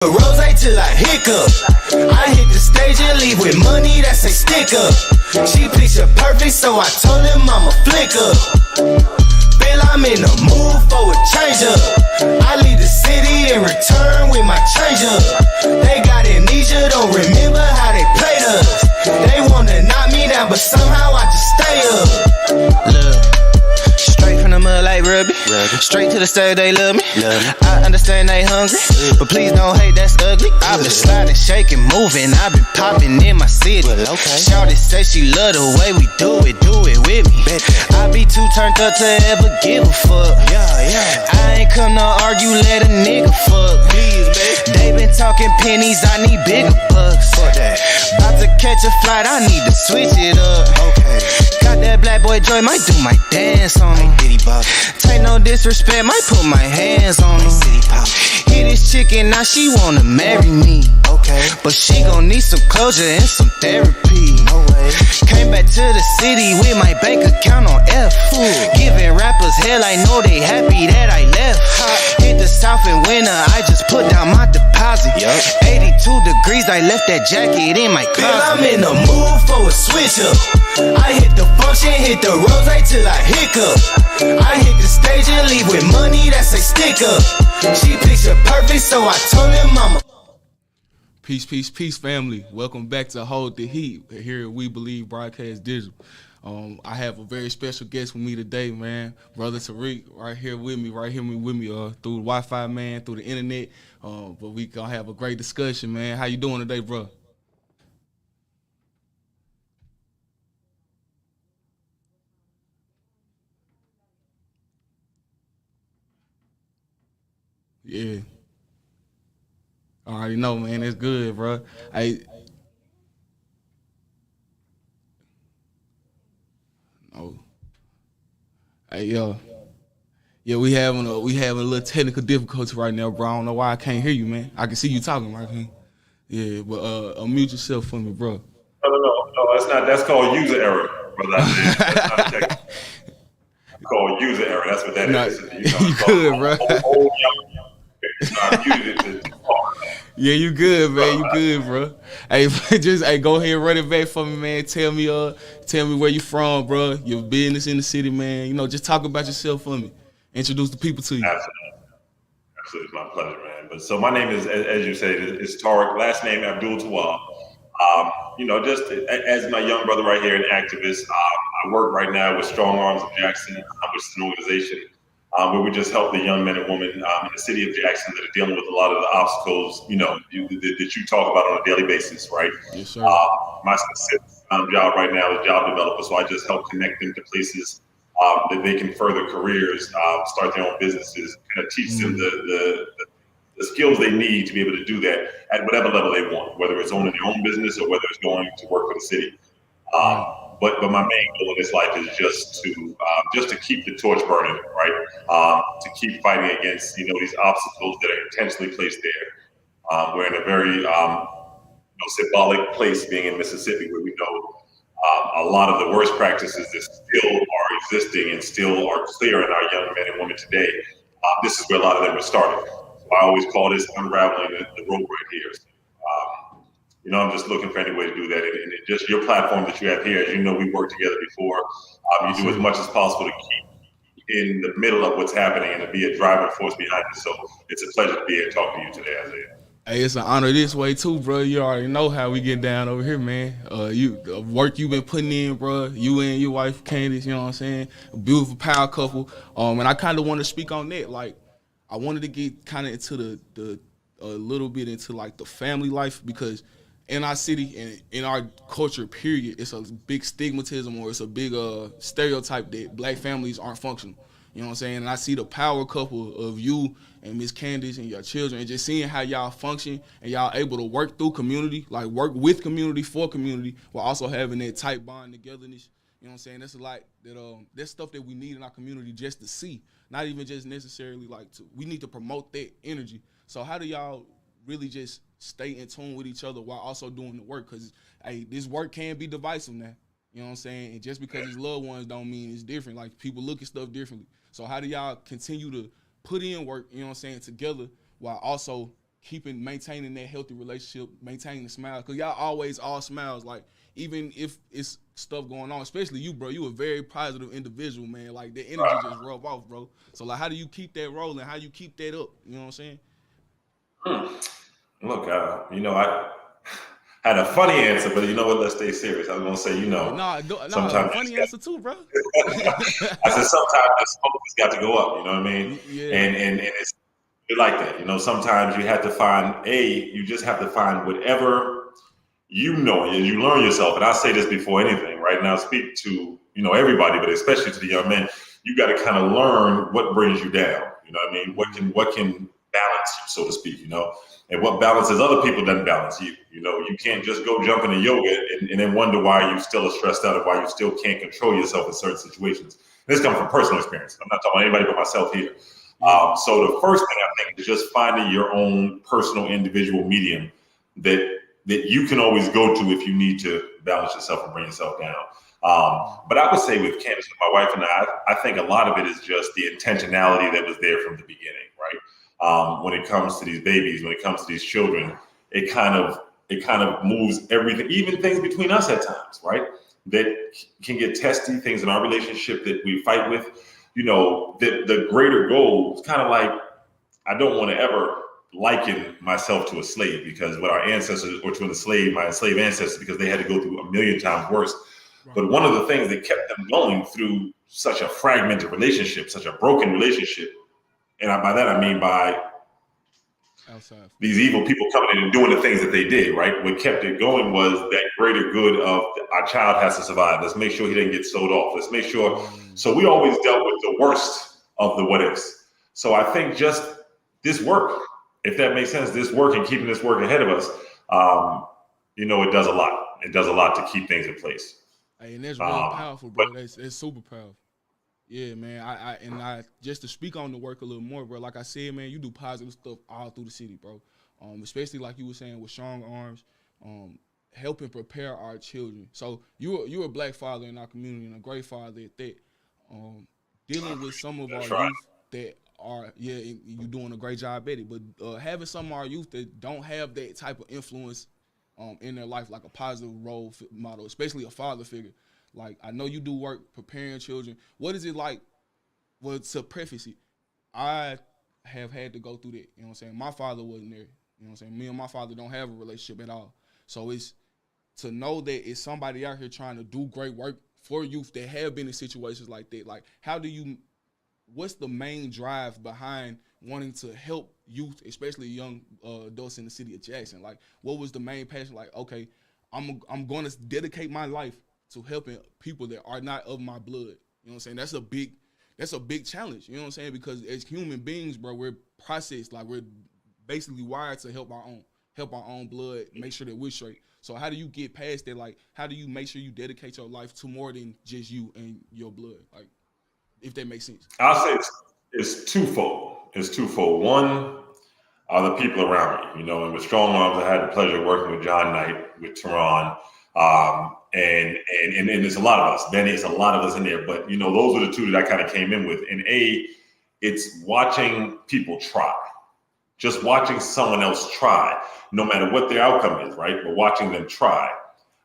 Rose till I hiccup. I hit the stage and leave with money that say stick up. She picture perfect, so I told him I'm a flick up. Bill, I'm in the mood for a change up. I leave the city and return with my change up. They got amnesia, don't remember how they played us. They wanna knock me down, but somehow I just stay up. Look. Straight from the mud like Ruby. Straight to the stage, they love me. I understand they hungry, but please don't hate, that's ugly. I've been sliding, shaking, moving. I've been popping in my city. Shawty say she love the way we do it with me. I be too turned up to ever give a fuck. I ain't come to argue, let a nigga fuck. They been talking pennies, I need bigger bucks. About to catch a flight, I need to switch it up. Got that black boy joy, might do my dance on him. Take no disrespect, might put my hands on him. Hit this chicken, now she wanna marry me. But she gon' need some closure and some therapy. Came back to the city with my bank account on F. Giving rappers hell, I know they happy that I left. Hit the south in winter, I just put down my deposit. 82 degrees, I left that jacket in my closet. I'm in the mood for a switch up. I hit the function, hit the rose till I hiccup. I hit the stage and leave with money that say stick up. She picture perfect, so I told him I'm a Peace, family. Welcome back to Hold the Heat here at We Believe Broadcast Digital. I have a very special guest with me today, man. Brother Tariq, right here with me through the Wi-Fi, man, through the internet. But we gonna have a great discussion, man. How you doing today, bro? Yeah. I already know, man. That's good, bro. Oh, yeah. We having a little technical difficulty right now, bro. I don't know why I can't hear you, man. I can see you talking, right? Yeah, but unmute yourself for me, bro. No, that's not. That's called user error, brother. That's not a technical. It's called user error. That's what that is. You good, bro? I muted it to talk. Yeah, you good, man. You good, bro. Hey, go ahead and run it back for me, man. Tell me where you from, bro. Your business in the city, man. You know, just talk about yourself for me. Introduce the people to you. Absolutely, it's my pleasure, man. But so my name is, as you said, is Tariq. Last name Abdul-Tawwab. Just as my young brother right here, an activist. I work right now with Strong Arms of Jackson, which is an organization where we just help the young men and women in the city of Jackson that are dealing with a lot of the obstacles, that you talk about on a daily basis, right? Yes, sir. My specific job right now is job developer, so I just help connect them to places that they can further careers, start their own businesses, kind of teach them the skills they need to be able to do that at whatever level they want, whether it's owning their own business or whether it's going to work for the city. But my main goal in this life is just to keep the torch burning, right? To keep fighting against these obstacles that are intentionally placed there. We're in a very symbolic place, being in Mississippi, where we know a lot of the worst practices that still are existing and still are clear in our young men and women today. This is where a lot of them are starting. So I always call this unraveling the rope right here. I'm just looking for any way to do that. And just your platform that you have here, as you know, we worked together before. You do as much as possible to keep in the middle of what's happening and to be a driving force behind it. So it's a pleasure to be here and talk to you today, Isaiah. Hey, it's an honor this way too, bro. You already know how we get down over here, man. Work you've been putting in, bro. You and your wife, Candace, you know what I'm saying? A beautiful power couple. And I kind of want to speak on that. Like, I wanted to get kind of into a little bit into like the family life, because in our city and in our culture, period, it's a big stigmatism, or it's a big stereotype that black families aren't functional. You know what I'm saying? And I see the power couple of you and Miss Candace and your children, and just seeing how y'all function and y'all able to work through community, like work with community for community, while also having that tight bond togetherness. You know what I'm saying? That's a lot that's stuff that we need in our community just to see, not even just necessarily we need to promote that energy. So how do y'all really just stay in tune with each other while also doing the work? Because this work can be divisive now. You know what I'm saying? And just because it's loved ones don't mean it's different. Like, people look at stuff differently. So how do y'all continue to put in work, you know what I'm saying, together, while also maintaining that healthy relationship, maintaining the smile, because y'all always all smiles. Like, even if it's stuff going on, especially you, bro, you a very positive individual, man. Like, the energy just rub off, bro. So, like, how do you keep that rolling? How you keep that up? You know what I'm saying? Look, I had a funny answer, but you know what? Let's stay serious. I was gonna say, sometimes funny answer too, bro. I said sometimes the smoke has got to go up. You know what I mean? Yeah. And it's like that. Sometimes you have to find you just have to find whatever and you learn yourself. And I say this before anything, right? Now, speak to everybody, but especially to the young men. You got to kind of learn what brings you down. You know what I mean? What can balance you, so to speak. And what balances other people doesn't balance you. You can't just go jump into yoga and then wonder why you still are stressed out or why you still can't control yourself in certain situations. This comes from personal experience. I'm not talking about anybody but myself here. So the first thing I think is just finding your own personal individual medium that you can always go to if you need to balance yourself and bring yourself down. But I would say with Candace, with my wife and I think a lot of it is just the intentionality that was there from the beginning, right? When it comes to these babies, when it comes to these children, it kind of moves everything, even things between us at times, right? That can get testy, things in our relationship that we fight with. The greater goal is kind of like, I don't want to ever liken myself to a slave, because what our ancestors, or to my enslaved ancestors, because they had to go through a million times worse. Right. But one of the things that kept them going through such a fragmented relationship, such a broken relationship, and by that I mean by outside these evil people coming in and doing the things that they did, right? What kept it going was that greater good of our child has to survive. Let's make sure he didn't get sold off. Let's make sure. So we always dealt with the worst of the what ifs. So I think just this work, if that makes sense, this work and keeping this work ahead of us, it does a lot. It does a lot to keep things in place. Hey, and that's really powerful, bro. It's super powerful. Yeah, man. I just to speak on the work a little more, bro. Like I said, man, you do positive stuff all through the city, bro. Especially like you were saying with Strong Arms, helping prepare our children. So you're a black father in our community and a great father at that. Dealing with some of our youth that are, you're doing a great job at it. But having some of our youth that don't have that type of influence in their life, like a positive role model, especially a father figure. Like, I know you do work preparing children. What is it like? Well, to preface it, I have had to go through that. You know what I'm saying? My father wasn't there. You know what I'm saying? Me and my father don't have a relationship at all. So it's to know that it's somebody out here trying to do great work for youth that have been in situations like that. Like, what's the main drive behind wanting to help youth, especially young adults in the city of Jackson? Like, what was the main passion? Like, okay, I'm going to dedicate my life to helping people that are not of my blood. You know what I'm saying? That's a big challenge. You know what I'm saying? Because as human beings, bro, we're processed. Like, we're basically wired to help our own blood, make sure that we're straight. So how do you get past that? Like, how do you make sure you dedicate your life to more than just you and your blood? Like, if that makes sense. I'll say it's twofold. One are the people around me, and with Strong Arms, I had the pleasure of working with John Knight, with Tehran, and there's a lot of us. Benny, it's a lot of us in there. But those are the two that I kind of came in with. And it's watching people try, just watching someone else try, no matter what their outcome is, right? But watching them try.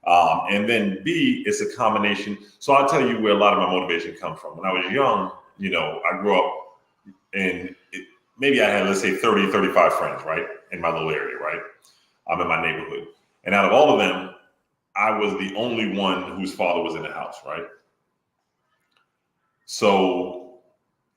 And then B, it's a combination. So I'll tell you where a lot of my motivation comes from. When I was young, I grew up maybe I had, let's say, 30, 35 friends, right? In my little area, right? I'm in my neighborhood. And out of all of them, I was the only one whose father was in the house, right? So,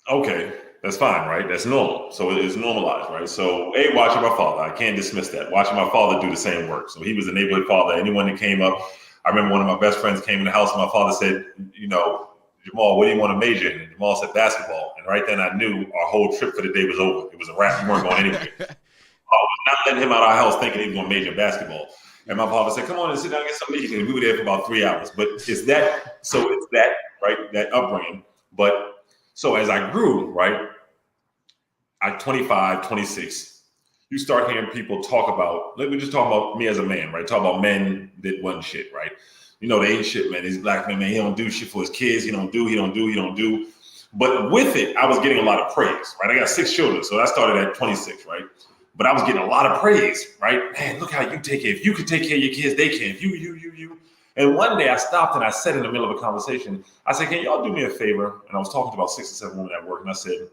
okay, that's fine, right? That's normal. So it's normalized, right? So, watching my father, I can't dismiss that. Watching my father do the same work. So he was a neighborhood father. Anyone that came up, I remember one of my best friends came in the house and my father said, Jamal, what do you want to major in? And Jamal said basketball. And right then I knew our whole trip for the day was over. It was a wrap. We weren't going anywhere. I was not letting him out of our house thinking he was going to major in basketball. And my father said, come on and sit down and get something to eat. And we were there for about 3 hours. But it's that, right, that upbringing. But so as I grew, right, at 25, 26, you start hearing people talk about, let me just talk about me as a man, right? Talk about men that wasn't shit, right? They ain't shit, man. He's a black man, he don't do shit for his kids. He don't do. But with it, I was getting a lot of praise, right? I got 6 children. So I started at 26, right? But I was getting a lot of praise, right? Man, look how you take care. If you could take care of your kids, they can. If you. And one day I stopped and I said in the middle of a conversation, I said, can y'all do me a favor? And I was talking to about 6 or 7 women at work. And I said,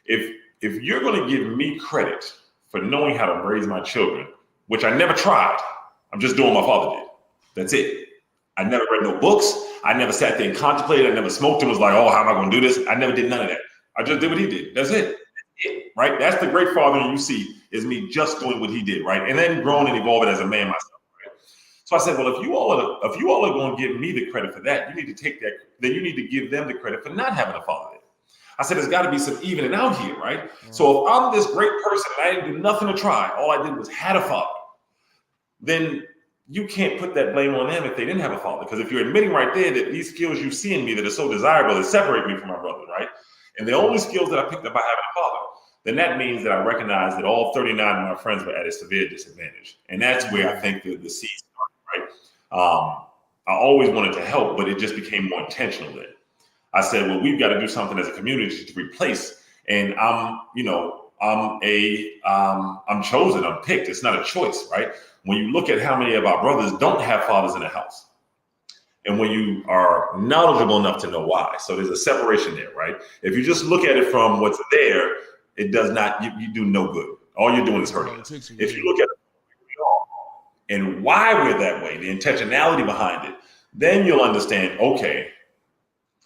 if you're going to give me credit for knowing how to raise my children, which I never tried, I'm just doing what my father did. That's it. I never read no books. I never sat there and contemplated. I never smoked and was like, oh, how am I going to do this? I never did none of that. I just did what he did. That's it. Right? That's the great father you see is me just doing what he did, right? And then growing and evolving as a man myself. Right? So I said, well, if you all are going to give me the credit for that, you need to take that. Then you need to give them the credit for not having a father. I said, there's got to be some evening out here, right? So if I'm this great person and I didn't do nothing to try, all I did was had a father, then you can't put that blame on them if they didn't have a father. Because if you're admitting right there that these skills you see in me that are so desirable that separate me from my brother, right? And the only skills that I picked up by having a father, then that means that I recognize that all 39 of my friends were at a severe disadvantage. And that's where I think the seed started, right? I always wanted to help, but it just became more intentional then. I said, well, we've got to do something as a community to replace. And I'm chosen, I'm picked. It's not a choice, right? When you look at how many of our brothers don't have fathers in the house, and when you are knowledgeable enough to know why. So there's a separation there, right? If you just look at it from what's there, it does not, you do no good. All you're doing is hurting us. If you look at it and why we're that way, the intentionality behind it, then you'll understand, okay,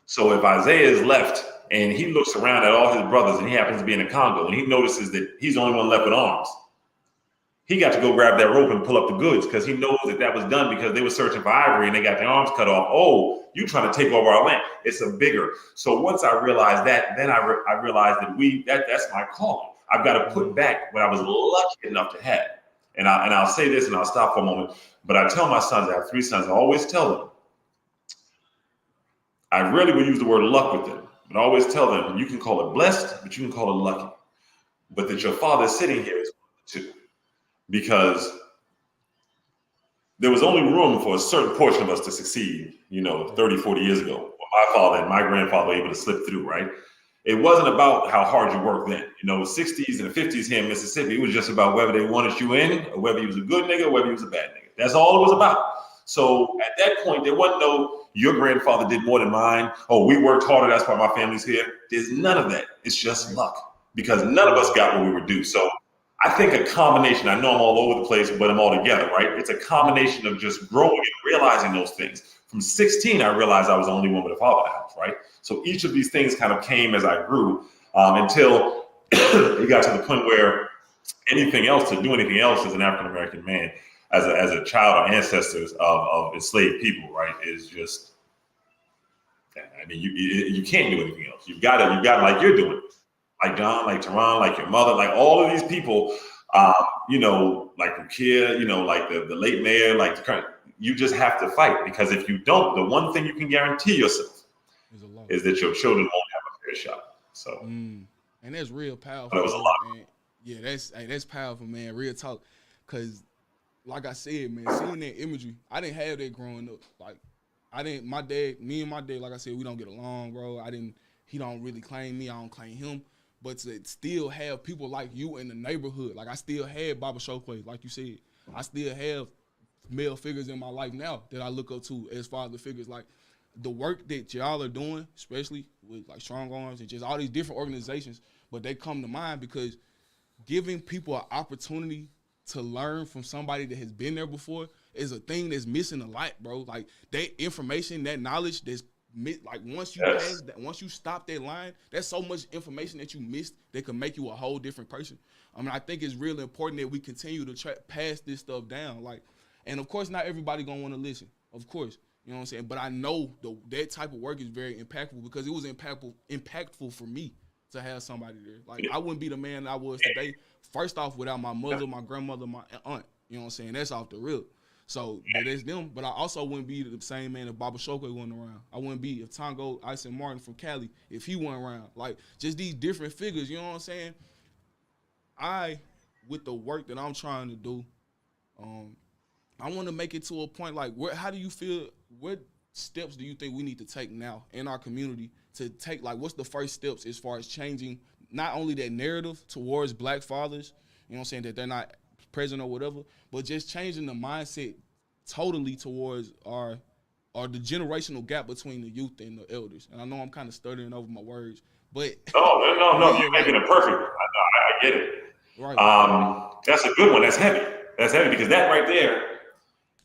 so if Isaiah is left and he looks around at all his brothers and he happens to be in the Congo and he notices that he's the only one left with arms, he got to go grab that rope and pull up the goods because he knows that was done because they were searching for ivory and they got their arms cut off. Oh, you trying to take over our land. It's a bigger. So once I realized that, then I realized that that's my calling. I've got to put back what I was lucky enough to have. And I'll say this and I'll stop for a moment. But I tell my sons, I have 3 sons, I always tell them, I rarely will use the word luck with them, but I always tell them, you can call it blessed, but you can call it lucky. But that your father sitting here is too. Because there was only room for a certain portion of us to succeed, 30, 40 years ago. When my father and my grandfather were able to slip through, right? It wasn't about how hard you worked then. The 60s and the 50s here in Mississippi, it was just about whether they wanted you in or whether you was a good nigga or whether you was a bad nigga. That's all it was about. So at that point, there wasn't no, your grandfather did more than mine. Oh, we worked harder, that's why my family's here. There's none of that. It's just luck because none of us got what we were due. So I think a combination, I know I'm all over the place, but I'm all together, right? It's a combination of just growing and realizing those things. From 16, I realized I was the only one with a father in the house, right? So each of these things kind of came as I grew until it got to the point where to do anything else as an African-American man, as a child of ancestors of enslaved people, right, is just, I mean, you can't do anything else. You've got to like you're doing. Like John, like Teron, like your mother, like all of these people, like Rukia, like the late mayor, like the current, you just have to fight because if you don't, the one thing you can guarantee yourself is that your children won't have a fair shot. So, and that's real powerful. That was a lot. Man. Yeah, that's powerful, man. Real talk, because like I said, man, seeing that imagery, I didn't have that growing up. Like, me and my dad, like I said, we don't get along, bro. He don't really claim me, I don't claim him. But to still have people like you in the neighborhood, like I still have Baba Shokwe, like you said. I still have male figures in my life now that I look up to as father figures. Like the work that y'all are doing, especially with like Strong Arms and just all these different organizations, but they come to mind because giving people an opportunity to learn from somebody that has been there before is a thing that's missing a lot, bro. Like that information, that knowledge that's like once you stop that line, there's so much information that you missed that could make you a whole different person. I mean, I think it's really important that we continue to pass this stuff down. Like, and of course, not everybody gonna want to listen. Of course, you know what I'm saying. But I know that type of work is very impactful because it was impactful for me to have somebody there. Like, I wouldn't be the man I was today. First off, without my mother, my grandmother, my aunt. You know what I'm saying? That's off the real. So that's them, but I also wouldn't be the same man if Baba Shokwe wasn't around. I wouldn't be if Tongo Ison Martin from Cali if he wasn't around. Like just these different figures, you know what I'm saying? With the work that I'm trying to do, I want to make it to a point like how do you feel? What steps do you think we need to take now in our community to take? Like, what's the first steps as far as changing not only that narrative towards Black fathers? know what I'm saying, that they're not present or whatever, but just changing the mindset totally towards the generational gap between the youth and the elders. And I know I'm kind of stuttering over my words, but no, you're making it perfect. I get it. Right. That's a good one. That's heavy. That's heavy because that right there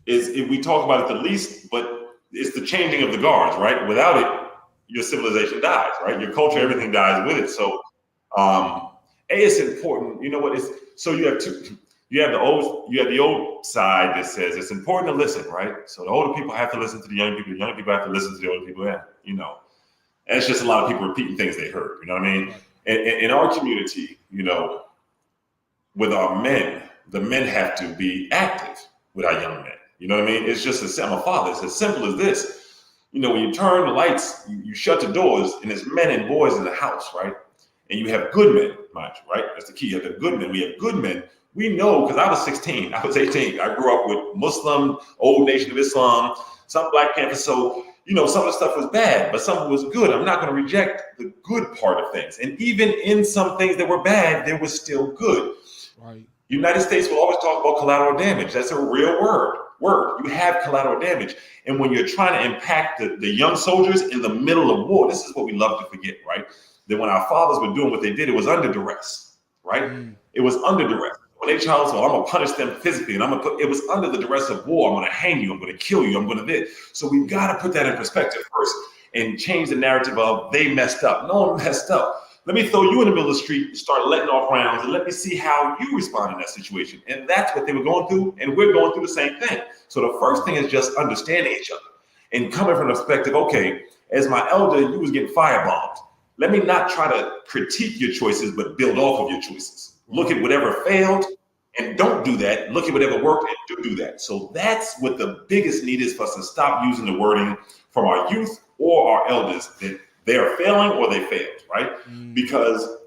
is, if we talk about it the least, but it's the changing of the guards, right? Without it, your civilization dies, right? Your culture, everything dies with it. So, it's important. You know what? So you have two. You have the old side that says it's important to listen, right? So the older people have to listen to the young people. The young people have to listen to the older people. And, and it's just a lot of people repeating things they heard. You know what I mean? And in our community, with our men, the men have to be active with our young men. You know what I mean? It's just I'm a father. It's as simple as this. When you turn the lights, you shut the doors, and there's men and boys in the house, right? And you have good men, mind you, right? That's the key. You have the good men. We have good men. We know, because I was 16, I was 18. I grew up with Muslim, old Nation of Islam, some Black Panthers. So, some of the stuff was bad, but some of it was good. I'm not going to reject the good part of things. And even in some things that were bad, there was still good. Right. United States will always talk about collateral damage. That's a real word. You have collateral damage. And when you're trying to impact the young soldiers in the middle of war, this is what we love to forget, right? That when our fathers were doing what they did, it was under duress, right? It was under duress. When they challenged, I'm going to punish them physically, and it was under the duress of war. I'm going to hang you. I'm going to kill you. I'm going to this. So we've got to put that in perspective first and change the narrative of they messed up. No one messed up. Let me throw you in the middle of the street and start letting off rounds, and let me see how you respond in that situation. And that's what they were going through, and we're going through the same thing. So the first thing is just understanding each other and coming from the perspective, okay, as my elder, you was getting firebombed. Let me not try to critique your choices, but build off of your choices. Look at whatever failed and don't do that. Look at whatever worked and do that. So that's what the biggest need is, for us to stop using the wording from our youth or our elders that they are failing or they failed, right? Because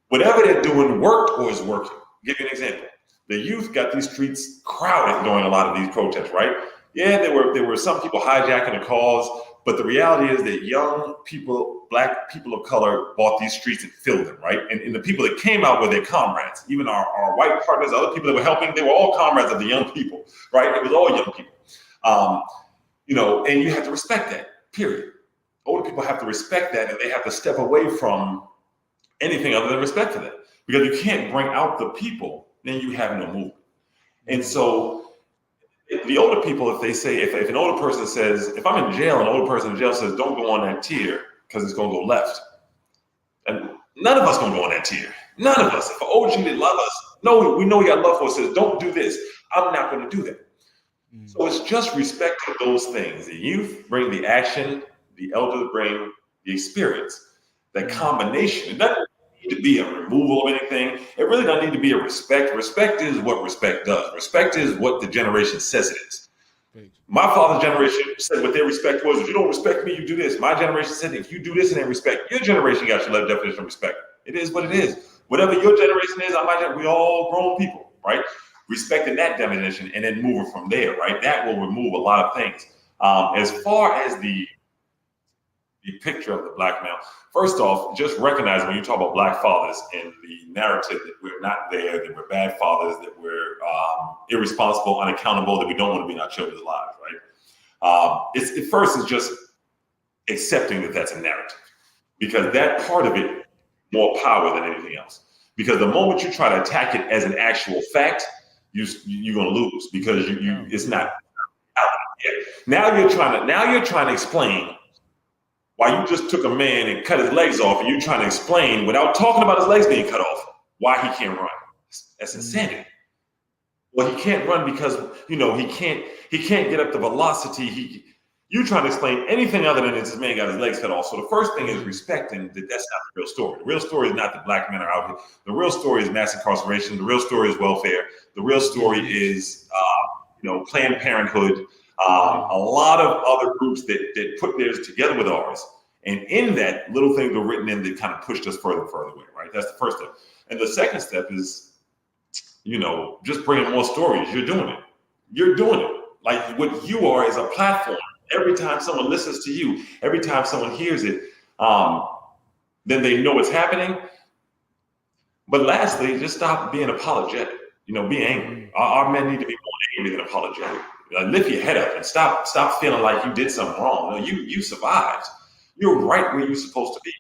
whatever they're doing worked or is working. I'll give you an example. The youth got these streets crowded during a lot of these protests, right? Yeah, there were some people hijacking the cause, but the reality is that young people, Black people of color, bought these streets and filled them, right? And the people that came out were their comrades. Even our white partners, other people that were helping, they were all comrades of the young people, right? It was all young people. And you have to respect that, period. Older people have to respect that, and they have to step away from anything other than respect for that. Because you can't bring out the people, then you have no movement. And so the older people, if an older person says, if I'm in jail and an older person in jail says, don't go on that tier because it's going to go left. And none of us going to go on that tier. None of us. If an OG that love us, we know he got love for us, says, don't do this. I'm not going to do that. So it's just respecting those things. The youth bring the action, the elders bring the experience. That combination, it doesn't need to be a removal of anything. It really doesn't need to be a respect. Respect is what respect does. Respect is what the generation says it is. My father's generation said what their respect was. If you don't respect me, you do this. My generation said, if you do this and then respect, your generation got your definition of respect. It is what it is. Whatever your generation is, we all grown people, right? Respecting that definition and then moving from there, right? That will remove a lot of things. As far as the picture of the Black male, first off, just recognize when you talk about Black fathers and the narrative that we're not there, that we're bad fathers, that we're irresponsible, unaccountable, that we don't want to be in our children's lives, right? At first, it's just accepting that that's a narrative, because that part of it more power than anything else. Because the moment you try to attack it as an actual fact, you're going to lose, because it's not. Now you're trying to explain why you just took a man and cut his legs off, and you're trying to explain without talking about his legs being cut off why he can't run. That's insanity. Well, he can't run because he can't get up the velocity. You trying to explain anything other than this man got his legs cut off. So the first thing is respecting that that's not the real story. The real story is not that Black men are out here. The real story is mass incarceration. The real story is welfare. The real story is Planned Parenthood. A lot of other groups that put theirs together with ours. And in that, little things were written in that kind of pushed us further and further away, right? That's the first step. And the second step is, just bringing more stories. You're doing it. You're doing it. Like what you are is a platform. Every time someone listens to you, every time someone hears it, then they know it's happening. But lastly, just stop being apologetic. Be angry. Our men need to be more angry than apologetic. Lift your head up and stop feeling like you did something wrong. No, you survived. You're right where you're supposed to be.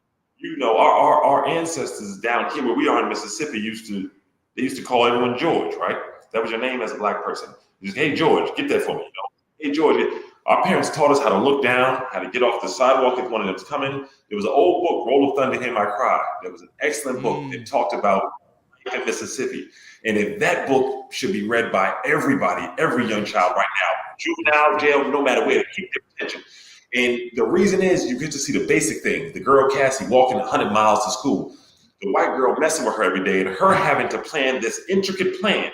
Our ancestors down here where we are in Mississippi used to call everyone George, right? That was your name as a black person. Just, hey George, get that for me. Hey George. Our parents taught us how to look down, how to get off the sidewalk if one of them's coming. There was an old book, Roll of Thunder, Hear My Cry. There was an excellent book that talked about Mississippi. And if that book should be read by everybody, every young child right now, juvenile, jail, no matter where, to keep their attention. And the reason is you get to see the basic things. The girl Cassie walking 100 miles to school. The white girl messing with her every day and her having to plan this intricate plan.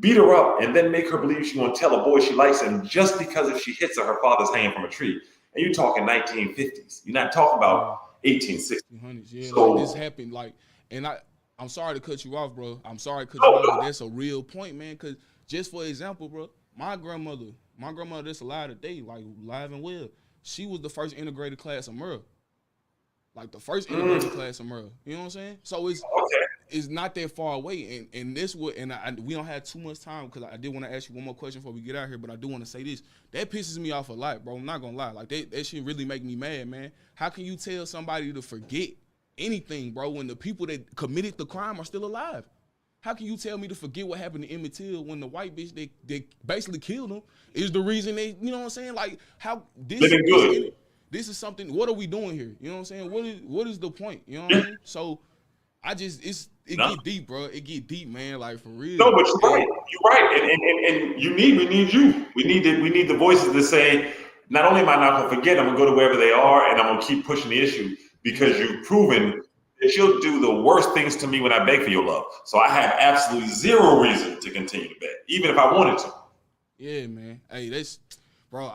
Beat her up and then make her believe she's going to tell a boy she likes him just because if she hits her father's hanging from a tree. And you're talking 1950s. You're not talking about 1860s. Yeah, so, like this happened. And I'm sorry to cut you off, bro. I'm sorry to cut you off, but that's a real point, man. Because just for example, bro, my grandmother that's alive today, like live and well, she was the first integrated class of Merle. Like the first integrated class of Merle. You know what I'm saying? So it's not that far away. And this would, we don't have too much time because I did want to ask you one more question before we get out here, but I do want to say this. That pisses me off a lot, bro. I'm not going to lie. Like that shit really make me mad, man. How can you tell somebody to forget anything, bro, when the people that committed the crime are still alive? How can you tell me to forget what happened to Emmett Till when the white bitch they basically killed him is the reason they, you know what I'm saying? Like how this is something, what are we doing here? You know what I'm saying? What is the point? You know what I mean? So it get deep, bro. It get deep, man. Like for real. No, but you're right. You're right. And we need you. We need the voices that say, not only am I not gonna forget, I'm gonna go to wherever they are and I'm gonna keep pushing the issue because you've proven that you'll do the worst things to me when I beg for your love. So I have absolutely zero reason to continue to beg, even if I wanted to. Yeah, man. Hey, that's, bro.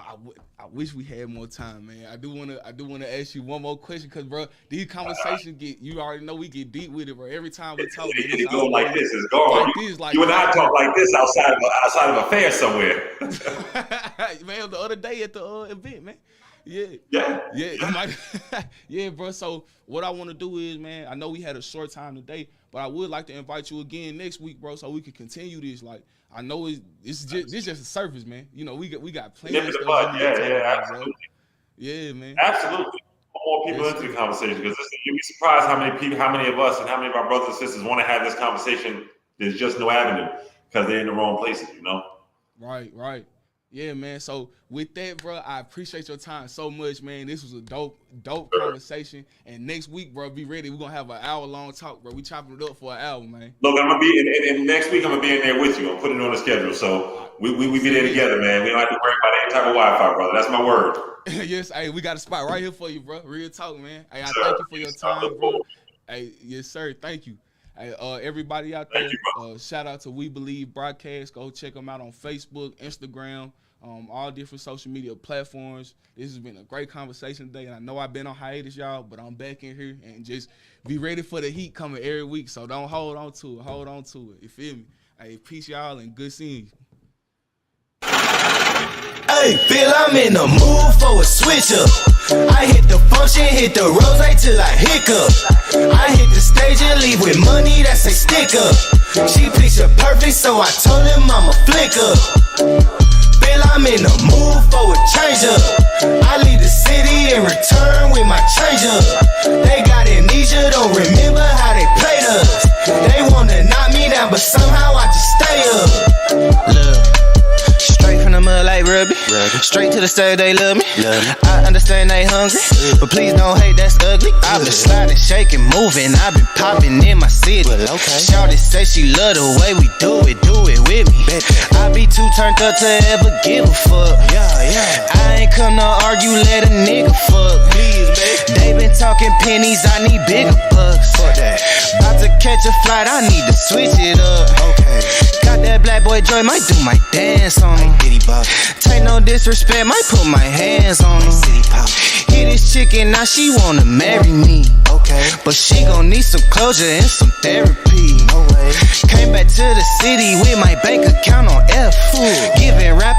I wish we had more time, man. I do wanna ask you one more question, cause, bro, these conversations you already know we get deep with it, bro. Every time we talk, it goes like this. It's gone. You and I talk like this outside of a fair somewhere. Man, the other day at the event, man. Yeah. Yeah, bro. So what I want to do is, man, I know we had a short time today, but I would like to invite you again next week, bro, so we can continue this. Like, I know this just the surface, man. You know, we got plenty of stuff. Absolutely. Yeah, man. Absolutely. More people into the conversation because you'd be surprised how many of us and how many of our brothers and sisters want to have this conversation. There's just no avenue because they're in the wrong places, you know. Right. Yeah, man. So with that, bro, I appreciate your time so much, man. This was a dope conversation. And next week, bro, be ready. We're gonna have an hour-long talk, bro. We chopping it up for an hour, man. Look, I'm gonna be in next week. I'm gonna be in there with you. I'm putting it on the schedule, so we be there together, man. We don't have to worry about any type of Wi-Fi, brother. That's my word. Yes, hey, we got a spot right here for you, bro. Real talk, man. Hey, I thank you for your time, bro. Hey, yes, sir. Thank you. Hey, everybody out there, shout out to We Believe Broadcast. Go check them out on Facebook, Instagram, all different social media platforms. This has been a great conversation today, and I know I've been on hiatus, y'all, but I'm back in here, and just be ready for the heat coming every week. So don't hold on to it. Hold on to it. You feel me? Hey, peace, y'all, and good seeing you. Hey, Bill, I'm in the mood for a switch up. I hit the function, hit the rose till I hiccup. I hit the stage and leave with money that's a stick up. She picture perfect, so I told him I'm a flick up. Bill, I'm in the mood for a change up. I leave the city and return with my change up. They got amnesia, don't remember how they played us. They wanna knock me down, but somehow I just stay up. Look. Straight from the mud like Ruby. Straight to the stage, they love me. I understand they hungry, but please don't hate, that's ugly. I've been sliding, shaking, moving. I've been popping in my city. Shawty say she love the way we do it with me. I be too turned up to ever give a fuck. I ain't come to argue, let a nigga fuck. They been talking pennies, I need bigger bucks. About to catch a flight, I need to switch it up. Got that black boy joy, might do my dance on him. Take no disrespect, might put my hands on him. Hit this chicken, now she wanna marry me. But she gon' need some closure and some therapy. Came back to the city with my bank account on F. Giving rappers